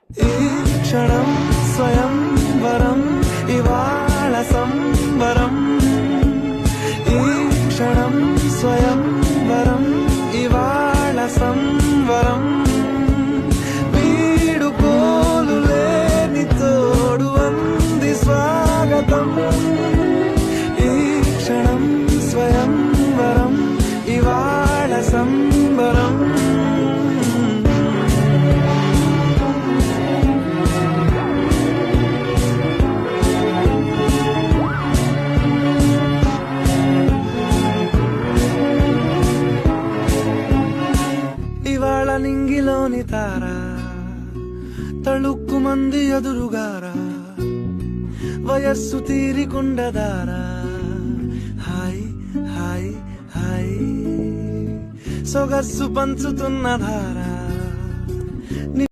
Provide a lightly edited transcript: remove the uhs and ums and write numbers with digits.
ఈ క్షణం స్వయంవరం ఇవాళ సంబరం. ఈ క్షణం స్వయంవరం ఇవాళ సంబరం. వీడుకోలు లేని తోడు అంది స్వాగతం. ఈ క్షణం స్వయంవరం ఇవాళ సంబరం. ఇవాళ నింగిలోని తార తళుక్కు మంది ఎదురుగారా, వయస్సు తీరికుండదారా. హాయ్ హాయ్ హాయ్ సొగస్సు పంచుతున్న ధారా.